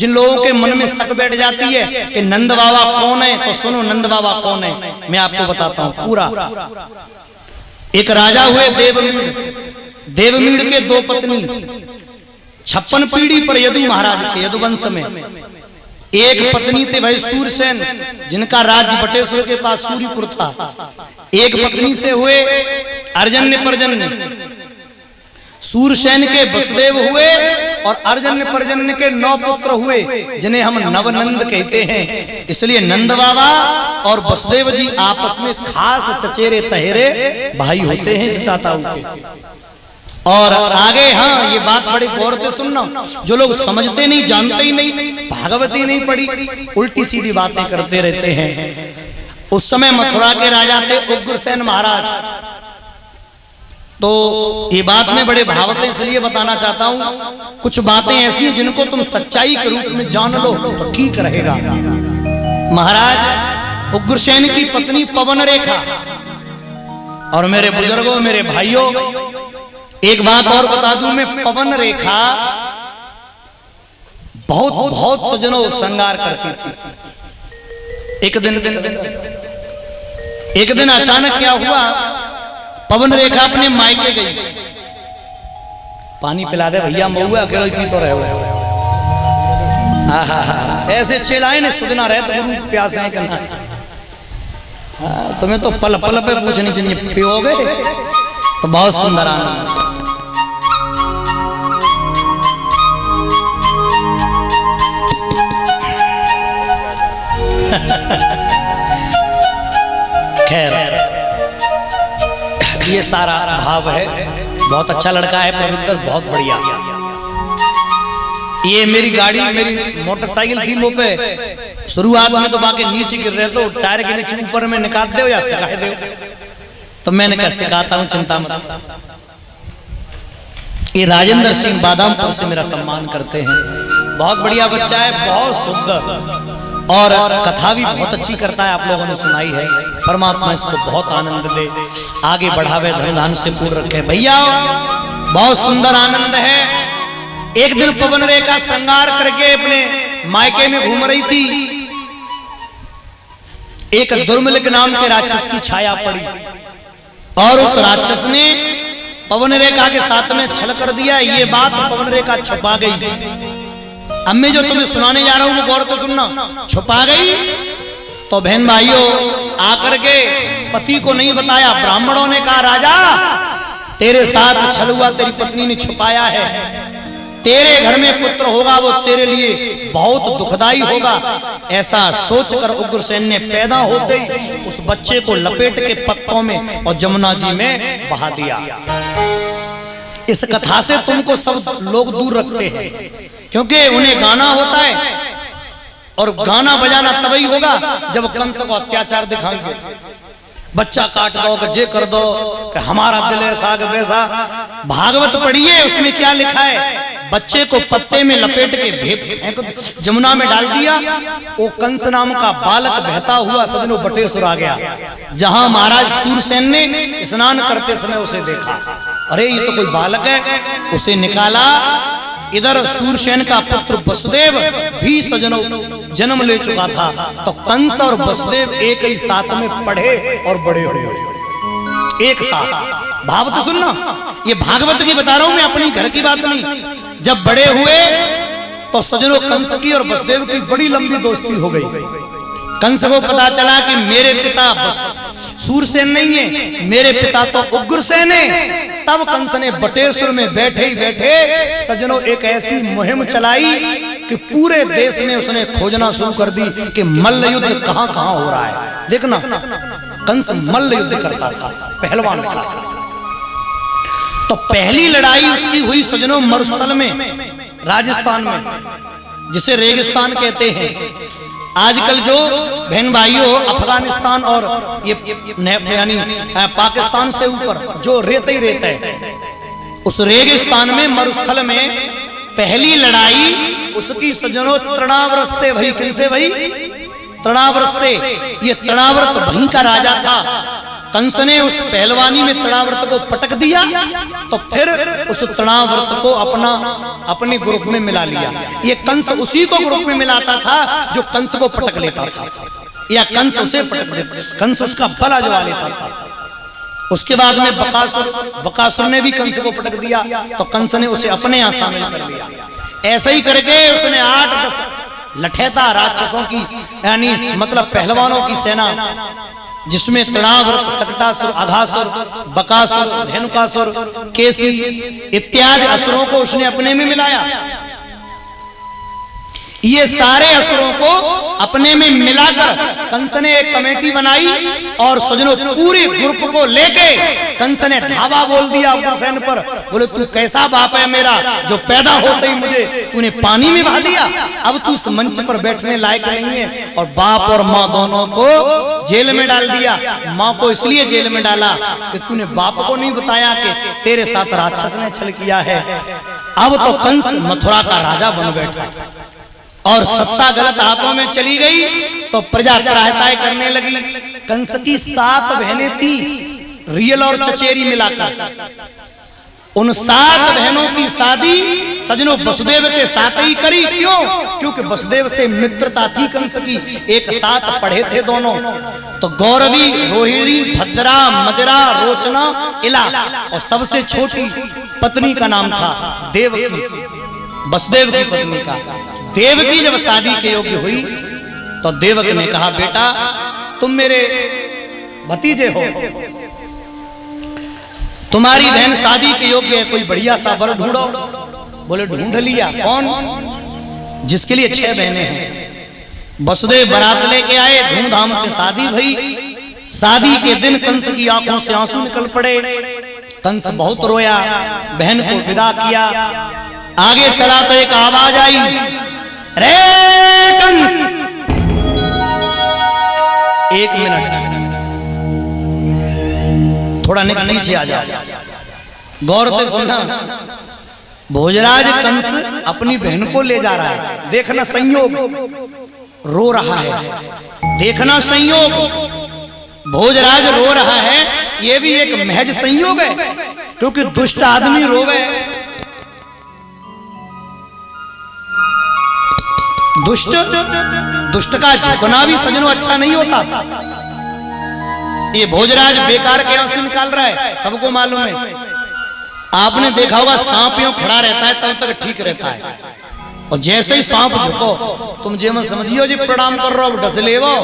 जिन लोगों के मन में शक बैठ जाती है कि नंद बाबा कौन है, तो सुनो नंद बाबा कौन है, मैं आपको बताता हूं पूरा। एक राजा हुए देवमीड़। देवमीड़ के दो पत्नी, 56 पीढ़ी पर यदु महाराज के, यदुवंश में एक पत्नी थे भाई सूरसेन, जिनका राज्य बटेश्वर के पास सूर्यपुर था। एक पत्नी से हुए अर्जन्य पर्जन्य। सूरसेन के वसुदेव हुए और अर्जन्य पर्जन्य के 9 पुत्र हुए, जिन्हें हम नवनंद कहते हैं। इसलिए नंद बाबा और वसुदेव जी आपस में खास चचेरे तहेरे भाई होते हैं, चाचाओं के। और आगे, हाँ ये बात बड़े गौर से सुनना, जो लोग समझते नहीं, जानते ही नहीं, भागवती नहीं पढ़ी, उल्टी सीधी बातें करते रहते हैं। उस समय मथुरा के राजा थे उग्रसेन महाराज। तो ये बात मैं बड़े भावते इसलिए बताना चाहता हूं, कुछ बातें ऐसी हैं जिनको तुम सच्चाई के रूप में जान लो तो ठीक रहेगा। महाराज उग्रसेन की पत्नी पवन रेखा। और मेरे बुजुर्गों, मेरे भाइयों, एक बात और बता दूं, मैं पवन रेखा बहुत बहुत सजनों श्रृंगार करती थी। एक दिन अचानक क्या हुआ, पवन रेखा अपने मायके गई। पानी पिला दे भैया, महुआ अकेले पी तो रहे हो। ऐसे चेलाए ने सुधना रहे तो गुरु प्यासे हैं करना। तुम्हें तो पल पल पे पूछनी चाहिए, पियोगे तो बहुत सुंदर आनंद। खैर, ये सारा भाव है। बहुत अच्छा लड़का है पवित्र, बहुत बढ़िया। ये मेरी गाड़ी, मेरी मोटरसाइकिल थी मुंह पे। शुरुआत में तो बाकी नीचे गिर रहे, तो टायर के नीचे ऊपर में निकाल दो या सिखा दो। तो मैंने कहा सिखाता हूं, चिंता मत। ये राजेंद्र सिंह बादामपुर से मेरा सम्मान करते हैं। बहुत बढ़िया बच्चा है, बहुत सुंदर, और कथा भी बहुत अच्छी करता है। आप लोगों ने सुनाई है। परमात्मा इसको बहुत आनंद दे, आगे बढ़ावे, धन धान से पूर्ण रखे। भैया बहुत सुंदर आनंद है। एक दिन पवन रेखा श्रृंगार करके अपने मायके में घूम रही थी। एक दुर्मिलिक नाम के राक्षस की छाया पड़ी और उस राक्षस ने पवन रेखा के साथ में छल कर दिया। ये बात पवन रेखा छुपा गई। अब मैं जो तुम्हें सुनाने जा रहा हूं वो गौर तो सुनना। छुपा गई तो बहन भाइयों आकर के पति को नहीं बताया। ब्राह्मणों ने कहा राजा तेरे साथ छल हुआ, तेरी पत्नी ने छुपाया है। तेरे घर में पुत्र होगा वो तेरे लिए बहुत दुखदाई होगा। ऐसा सोचकर उग्रसेन ने पैदा होते ही उस बच्चे को लपेट के पत्तों में और जमुना जी में बहा दिया। इस कथा से तुमको सब लोग दूर रखते हैं, क्योंकि उन्हें गाना होता है और गाना बजाना तभी होगा जब कंस को अत्याचार दिखाएंगे। बच्चा काट दो, गज्जे कर दो, कि हमारा दिल है साग वैसा। भागवत पढ़िए, उसमें क्या लिखा है। बच्चे को पत्ते में लपेट के जमुना में डाल दिया। वो कंस नाम का बालक बहता हुआ सजनों बटेश्वर आ गया, जहां महाराज सूरसेन ने स्नान करते समय उसे देखा। अरे ये तो कोई बालक है। उसे निकाला। इधर सूरसेन का पुत्र वसुदेव भी सजनों जन्म ले चुका था। तो कंस और वसुदेव एक ही साथ में पढ़े और बड़े हुए एक साथ। भाव तो सुनना, ये भागवत की बता रहा हूं मैं, अपनी घर की बात नहीं। जब बड़े हुए तो सजनों कंस की और वसुदेव की बड़ी लंबी दोस्ती हो गई। कंस को पता चला कि मेरे पिता सूरसेन नहीं है, मेरे पिता तो उग्रसेन है। तब कंस ने बटेश्वर में बैठे ही बैठे सजनों एक ऐसी मुहिम चलाई कि पूरे देश में उसने खोजना शुरू कर दी कि मल्ल युद्ध कहां कहां हो रहा है। देखना, कंस मल्ल युद्ध करता था, पहलवान था। तो पहली लड़ाई उसकी हुई सजनों मरुस्थल में, राजस्थान में, जिसे रेगिस्तान कहते हैं। आजकल जो बहन भाइयों अफगानिस्तान और ये यानी पाकिस्तान से ऊपर जो रेत ही रेत है, उस रेगिस्तान में मरुस्थल में पहली लड़ाई उसकी सजनों तृणाव्रत से भई। किनसे भई? तृणाव्रत से। ये तृणाव्रत वहीं का राजा था। कंस ने उस पहलवानी में तृणावर्त को पटक दिया तो फिर उस तृणावर्त को अपने ग्रुप में मिला लिया। ये कंस उसी को ग्रुप में मिलाता था जो कंस को पटक लेता था, या कंस उसे पटक देता, कंस उसका बल आजमा लेता था। उसके बाद में बकासुर ने भी कंस को पटक दिया तो कंस ने उसे अपने यहां शामिल कर लिया। ऐसे ही करके उसने 8-10 लठेता राक्षसों की, यानी मतलब पहलवानों की सेना, जिसमें तृणावर्त, सकटासुर, अघासुर, बकासुर, धेनुकासुर, केसी इत्यादि असुरों को उसने अपने में मिलाया। ये सारे असुरों को अपने में मिलाकर कंस ने एक कमेटी बनाई और सजनों पूरे ग्रुप को लेके कंस ने धावा बोल दिया उग्रसेन पर। बोले तू कैसा बाप है मेरा जो पैदा होते ही मुझे तूने पानी में बहा दिया, अब तू उस मंच पर बैठने लायक नहीं है। और बाप और माँ दोनों को जेल में डाल दिया। माँ को इसलिए जेल में डाला कि तूने बाप को नहीं बताया कि तेरे साथ राक्षस ने छल किया है। अब तो कंस मथुरा का राजा बन बैठा और सत्ता गलत हाथों में चली गई तो प्रजा त्राहताएं करने लगी। कंस की 7 बहनें थी, रियल और चचेरी मिलाकर। उन 7 बहनों की शादी सजनों वसुदेव के साथ ही करी। क्यों? क्योंकि वसुदेव से मित्रता थी कंस की, एक साथ पढ़े थे दोनों। तो गौरवी, रोहिणी, भद्रा, मदिरा, रोचना, इला, और सबसे छोटी पत्नी का नाम था देवकी, वसुदेव की पत्नी का। देवकी जब शादी के योग्य हुई तो देवक ने कहा बेटा तुम मेरे भतीजे हो, तुम्हारी बहन शादी के योग्य है, कोई बढ़िया सा वर ढूंढो। बोले ढूंढ लिया। कौन? जिसके लिए 6 बहनें हैं। वसुदेव बारात लेके आए, धूमधाम से शादी भई। शादी के दिन कंस की आंखों से आंसू निकल पड़े। कंस बहुत रोया, बहन को विदा किया। आगे चला तो एक आवाज आई, रे कंस, 1 मिनट थोड़ा पीछे आ जाओ, गौर से सुनना। भोजराज कंस अपनी बहन को ले जा रहा है। देखना संयोग, रो रहा है। देखना संयोग, भोजराज रो रहा है। यह भी एक महज संयोग है, क्योंकि दुष्ट आदमी रोवे। दुष्ट का झुकना भी सजनों अच्छा नहीं होता। ये भोजराज बेकार के आंसू निकाल रहा है, सबको मालूम है। आपने देखा होगा सांप यूं खड़ा रहता है तब तक ठीक रहता है, और जैसे ही सांप झुको तुम जे मत समझियो जी प्रणाम कर रहे हो, डस ले वो।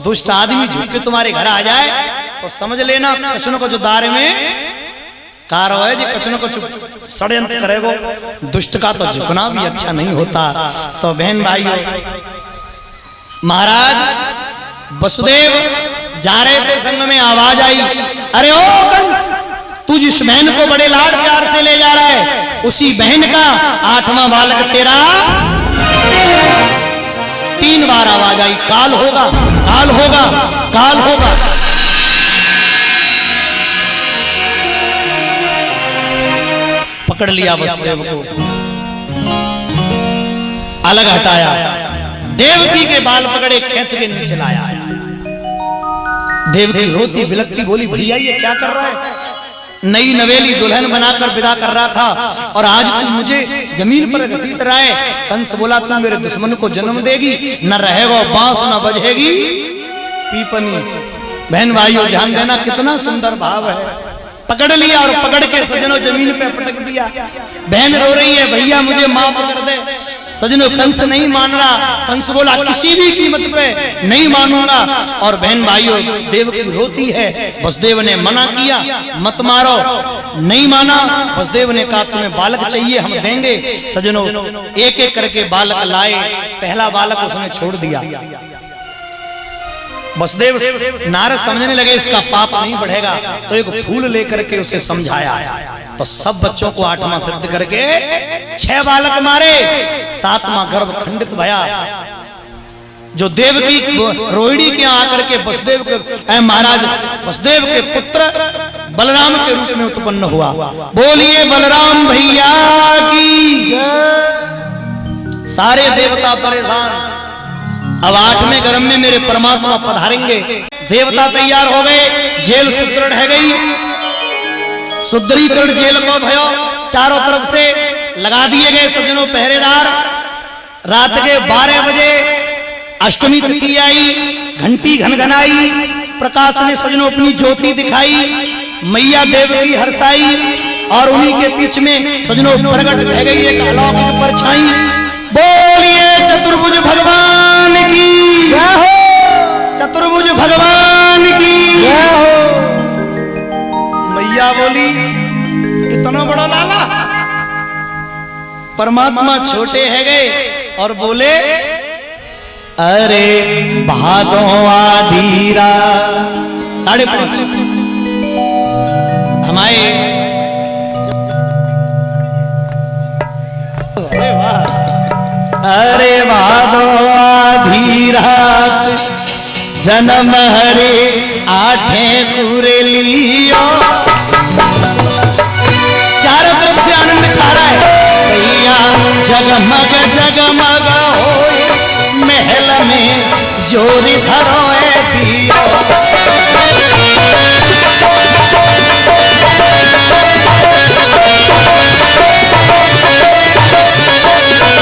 दुष्ट आदमी झुक के तुम्हारे घर आ जाए तो समझ लेना कुछ न कुछ दार में कार है जी, कुछ न कुछ षड्यंत्र करेगो। दुष्ट का तो झुकना भी अच्छा नहीं होता। तो बहन भाइयों, महाराज वसुदेव जा रहे थे, संग में आवाज आई, अरे ओ कंस, तू जिस बहन को बड़े लाड प्यार से ले जा रहा है उसी बहन का 8वां बालक तेरा। 3 बार आवाज आई, काल होगा, काल होगा, काल होगा। पकड़ लिया वसुदेव को, अलग हटाया, देवकी के बाल पकड़े, खींच के नीचे लाया। देवकी रोती बिलकती बोली, भैया ये क्या कर रहा है? नई नवेली दुल्हन बनाकर विदा कर रहा था और आज तू मुझे जमीन पर घसीट रहा है। कंस बोला तू मेरे दुश्मन को जन्म देगी, न रहेगा बांस न बजेगी पीपनी। बहन भाइयों ध्यान देना, कितना सुंदर भाव है। पकड़ लिया और पकड़ के सजनों जमीन पे पटक दिया। बहन रो रही है, भैया मुझे माफ कर दे। सजनों कंस नहीं मान रहा। कंस बोला किसी भी कीमत पे नहीं मानूंगा। और बहन भाइयों देवकी रोती है। वसुदेव ने मना किया, मत मारो, नहीं माना। वसुदेव ने कहा तुम्हें बालक चाहिए, हम देंगे। सजनों एक एक करके बालक लाए। पहला बालक उसने छोड़ दिया। वसुदेव नारद समझने लगे इसका पाप नहीं बढ़ेगा, तो एक फूल लेकर के उसे समझाया। तो सब बच्चों को 8वां सिद्ध करके 6 बालक मारे। 7वां गर्भ खंडित भया, जो देवकी रोहिणी के आकर के वसुदेव के महाराज वसुदेव के पुत्र बलराम के रूप में उत्पन्न हुआ। बोलिए बलराम भैया की। सारे देवता परेशान, अब 8वें गर्भ में मेरे परमात्मा पधारेंगे। देवता तैयार हो गए, जेल सुदृढ़ है गई, सुदृढ़ीकरण जेल को भयो, चारों तरफ से लगा दिए गए सज्जनों पहरेदार। रात के 12 बजे अष्टमी तिथि आई, घंटी घनघनाई, प्रकाश ने सज्जनों अपनी ज्योति दिखाई, मैया देवकी हर्षाई और उन्हीं के बीच में सज्जनों प्रकट रह गई एक अलौकिक परछाई। बोलिए चतुर्भुज भगवान की जय हो, चतुर्भुज भगवान की जय हो। मैया बोली इतना बड़ा लाला, परमात्मा छोटे है गए और बोले अरे भादो आधीरा 5:30 हमारे अरे भादो आधी रात जन्म हरे 8 पूरे लियो। चारों तरफ से आनंद छा रहा है, भैया जगमग जगमग होए महल में जोरी धरोए दियो।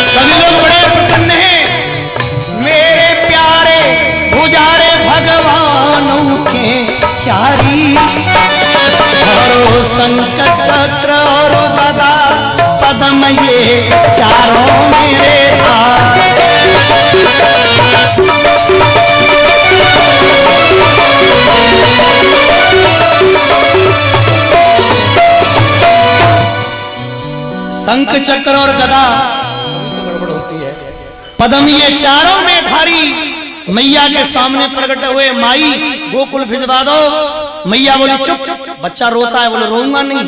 सभी लोग बड़े प्रसन्न हैं, मेरे प्यारे पुजारे भगवानों के चारी, धरो शंख चक्र और गदा पद्म ये चारों मेरे शंख चक्र और गदा गड़बड़ होती है, पद्म ये चारों में धारी मैया के सामने प्रकट हुए। माई गोकुल भिजवा दो। मैया बोली चुप, बच्चा रोता है। बोले रोऊंगा नहीं।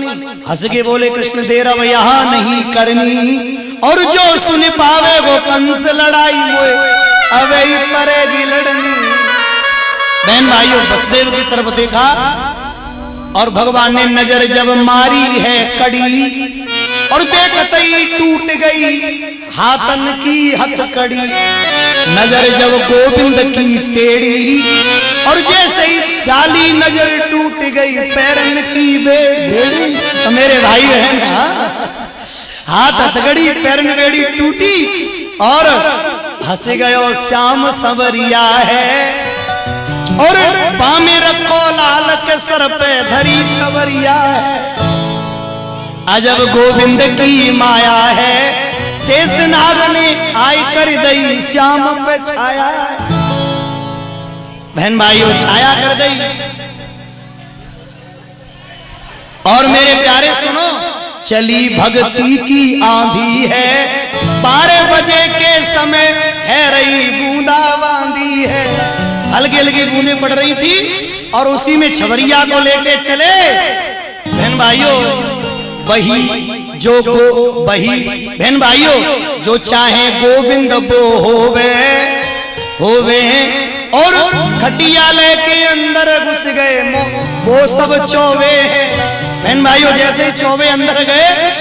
हंस के बोले कृष्ण देर अब यहाँ नहीं करनी, और जो सुन पावे वो कंस लड़ाई मोए अब ही पड़ेगी लड़नी। बहन भाइयों वसुदेव की तरफ देखा और भगवान ने नजर जब मारी है कड़ी, और देखते ही टूट गई हाथन की हथकड़ी। नजर जब गोविंद की टेढ़ी, और जैसे ही डाली नजर टूट गई पैरन की बेड़ी। तो मेरे भाई बहन हाथ हथकड़ी पैरन बेड़ी टूटी, और हंस गयो श्याम सवरिया है, और बामे रखो लाल के सर पे धरी छवरिया है। अजब गोविंद की माया है, शेषनाग ने आई कर दई श्याम पे छाया है। बहन भाइयों छाया कर दई। और मेरे प्यारे सुनो, चली भक्ति की आंधी है, 12 बजे के समय है रही बूंदाबांदी है। हल्की हल्की बूंदें पड़ रही थी और उसी में छवरिया को लेके चले। बहन भाइयों वही जो गो वही बहन भाइयों जो चाहे गोविंद वो होवे, और खटिया लेके अंदर घुस गए वो सब चौवे हैं। बहन भाइयों जैसे चौवे अंदर गए